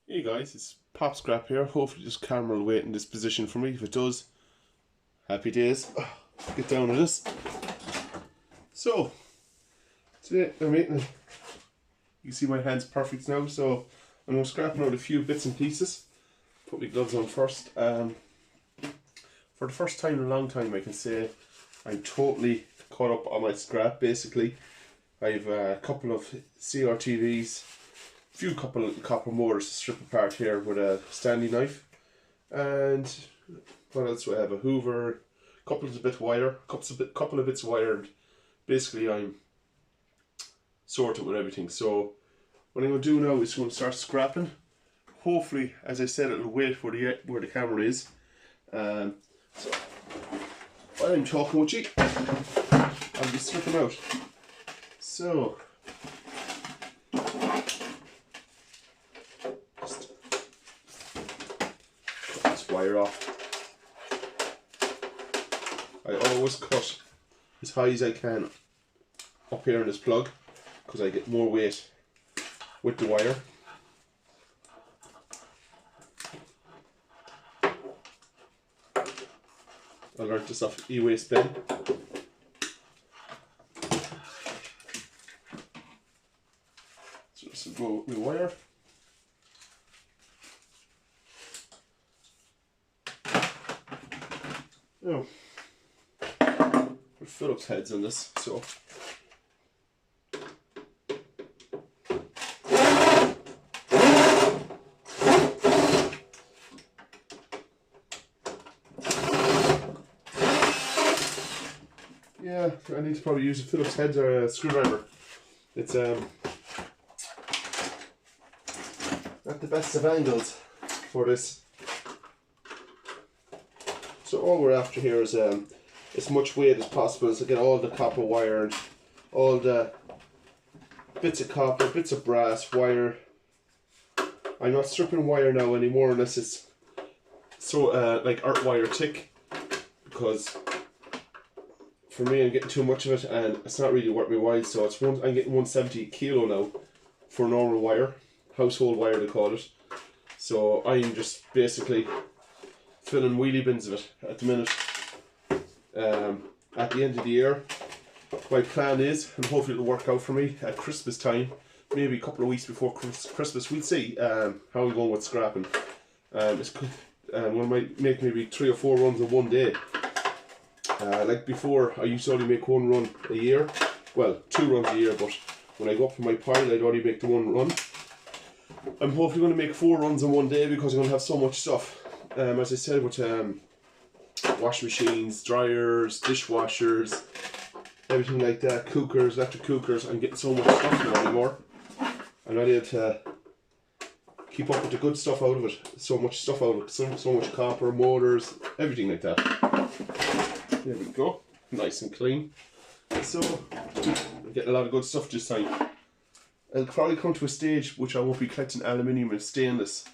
Hey guys, it's Pop Scrap here. Hopefully this camera will wait in this position for me. If it does, happy days. Get down to this. So, today I'm making, you can see my hand's perfect now, so I'm going to scrapping out a few bits and pieces. Put my gloves on first. For the first time in a long time I can say I'm totally caught up on my scrap basically. I've a couple of CRTVs, couple of copper motors to strip apart here with a Stanley knife, and what else do I have? A Hoover, couple of bits of wire, couple of bits of wire, and basically I'm sorted with everything. So what I'm going to do now is going to start scrapping. Hopefully, as I said, it'll wait where the camera is. So while I'm talking with you, I'll be stripping out. So just cut this wire off. I always cut as high as I can up here in this plug because I get more weight with the wire. I learned this off E-Waste Ben. So this will go with the wire. Now, there's Phillips heads on this, so yeah, I need to probably use a Phillips head or a screwdriver. It's not the best of angles for this. So all we're after here is as much weight as possible to get all the copper wire and all the bits of copper, bits of brass, wire. I'm not stripping wire now anymore unless it's so like earth wire thick, because for me I'm getting too much of it and it's not really worth my while. So it's I'm getting 170 kilo now for normal wire, household wire they call it. So I'm just basically filling wheelie bins of it at the minute. At the end of the year, my plan is, and hopefully it'll work out for me, at Christmas time, maybe a couple of weeks before Christmas, we'll see how we're going with scrapping. We might make maybe 3 or 4 runs in one day. Like before, I used to only make 1 run a year. Well, 2 runs a year, but when I go up to my pile, I'd only make the 1 run. I'm hopefully going to make 4 runs in one day because I'm going to have so much stuff. As I said, with washing machines, dryers, dishwashers, everything like that, cookers, electric cookers, I'm getting so much stuff now anymore. I'm not able to keep up with the good stuff out of it. So much stuff out of it, so much copper, motors, everything like that. There we go, nice and clean. So I'm getting a lot of good stuff this time. I'll probably come to a stage which I won't be collecting aluminium and stainless,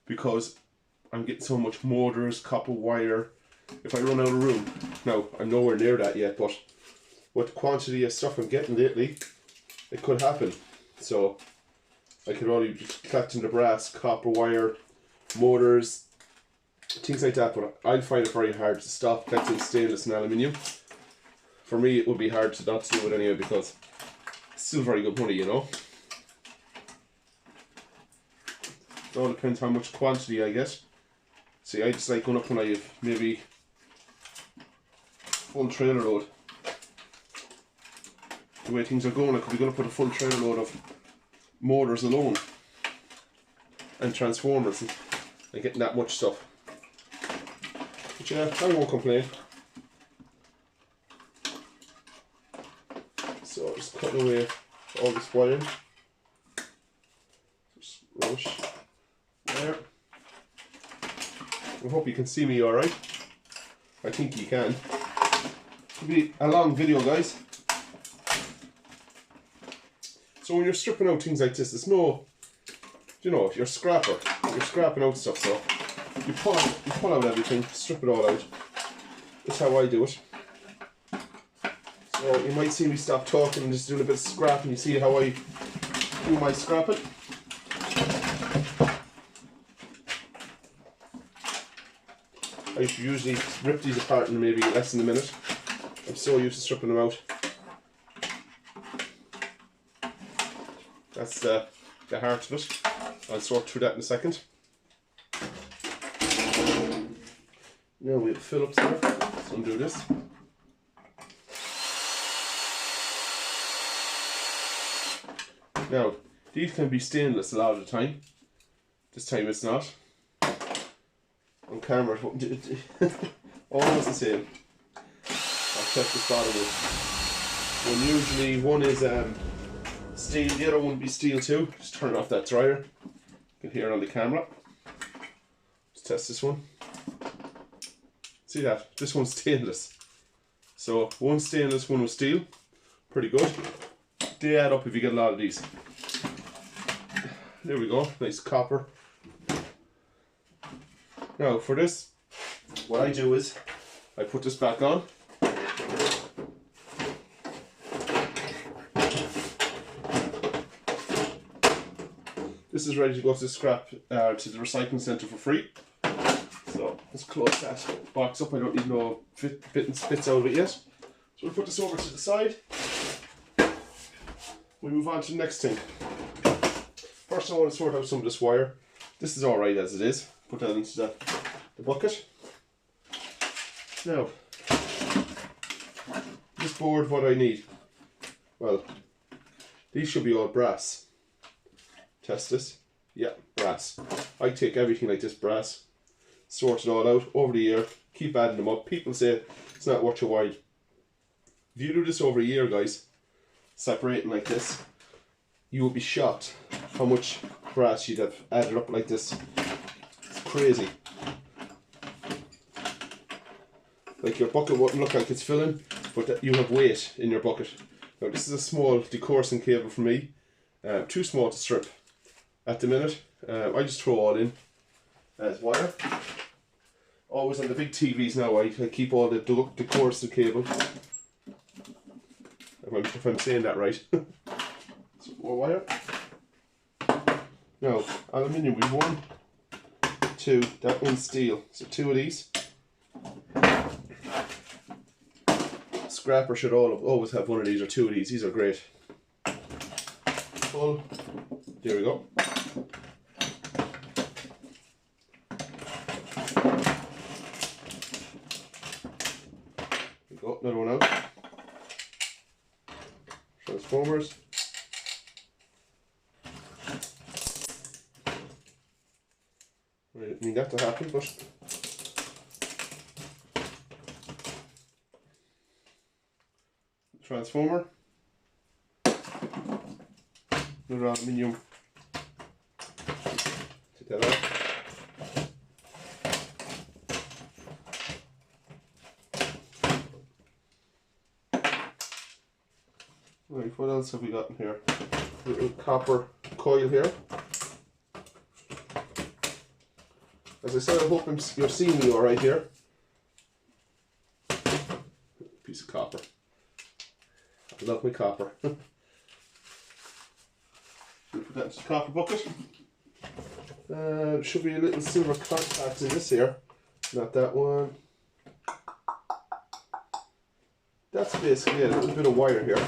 because I'm getting so much motors, copper wire. If I run out of room, now I'm nowhere near that yet, but with the quantity of stuff I'm getting lately, it could happen. So I could only be collecting the brass, copper wire, motors, things like that, but I'll find it very hard to stop collecting stainless and aluminium. For me, it would be hard to not to do it anyway, because it's still very good money, you know. It all depends how much quantity I get. See, I just like going up when I have maybe full trailer load. The way things are going, I could be going to put a full trailer load of motors alone and transformers and getting that much stuff. But yeah, I won't complain. So just cutting away all this wire. Just rush there. I hope you can see me alright. I think you can. It'll be a long video, guys. So when you're stripping out things like this, there's no, you know, you're scrapper. You're scrapping out stuff, so you pull out everything, strip it all out. That's how I do it. So you might see me stop talking and just doing a bit of scrapping. You see how I do my scrapping. I usually rip these apart in maybe less than a minute. I'm so used to stripping them out. That's the heart of it. I'll sort through that in a second. Now we have Phillips there. Let's undo this. Now, these can be stainless a lot of the time. This time it's not. On camera, almost the same. I'll check this bottom one. Usually one is steel, the other one would be steel too. Just turn off that dryer. You can hear it on the camera. Let's test this one. See that? This one's stainless. So one stainless, one was steel. Pretty good. They add up if you get a lot of these. There we go, nice copper. Now for this, what I do is I put this back on. This is ready to go to the scrap, to the recycling centre for free. So let's close that box up. I don't need no bit and spits out of it yet. So we'll put this over to the side. We move on to the next thing. First I want to sort out some of this wire. This is alright as it is. Put that into the bucket. Now, this board, what I need? Well, these should be all brass. Test this. Yeah, brass. I take everything like this brass, sort it all out over the year, keep adding them up. People say it's not worth your while. If you do this over a year, guys, separating like this, you will be shocked how much brass you'd have added up like this. It's crazy. Like your bucket wouldn't look like it's filling, but you have weight in your bucket. Now this is a small decoursing cable for me, too small to strip at the minute. I just throw all in as wire. Always on the big TVs now I keep all the decoursing cable. If I'm saying that right. So more wire. Now, aluminium, we've 1, 2, that one's steel. So 2 of these. Scrapper should always have 1 of these or 2 of these. These are great. Pull. There we go. There we go, another one out. Transformers. I didn't mean that to happen, but transformer. Another aluminium. Take that out. Right, what else have we got in here? A little copper coil here. As I said, I hope you're seeing me alright here. Piece of copper. I love my copper. Should we put that into the copper bucket? Should be a little silver contact in this here. Not that one. That's basically it, a little bit of wire here.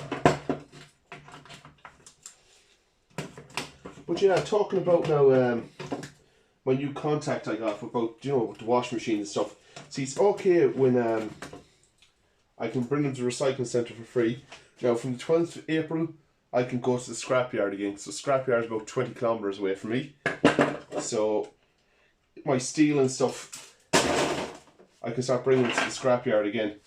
But yeah, talking about now my new contact I got about, you know, the washing machine and stuff. See, it's okay when I can bring them to the recycling centre for free. Now from the 12th of April I can go to the scrapyard again. So scrapyard is about 20 kilometres away from me. So my steel and stuff, I can start bringing it to the scrapyard again.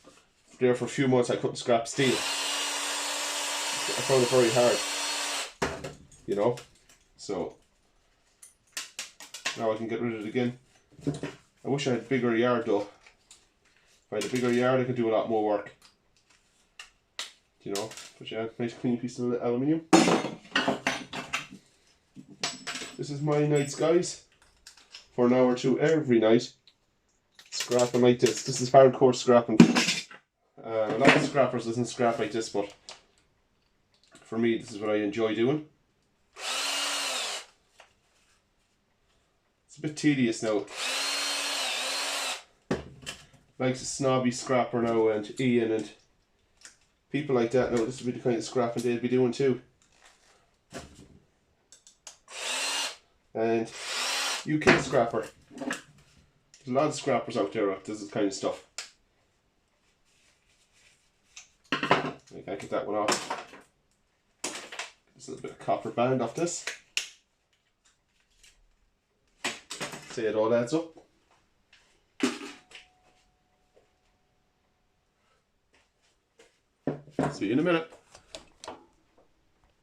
There for a few months I couldn't scrap steel. I found it very hard, you know. So now I can get rid of it again. I wish I had a bigger yard though. If I had a bigger yard I could do a lot more work. You know, but yeah, nice clean piece of aluminium. This is my nights, guys. For an hour or two every night. Scrapping like this. This is hardcore scrapping. A lot of scrappers doesn't scrap like this, but for me this is what I enjoy doing. It's a bit tedious now. likes a snobby scrapper now, and Ian and people like that now, this would be the kind of scrapping they'd be doing too. And UK Scrapper. There's a lot of scrappers out there that does this kind of stuff. I can't get that one off. Just a little bit of copper band off this. See, it all adds up. See you in a minute.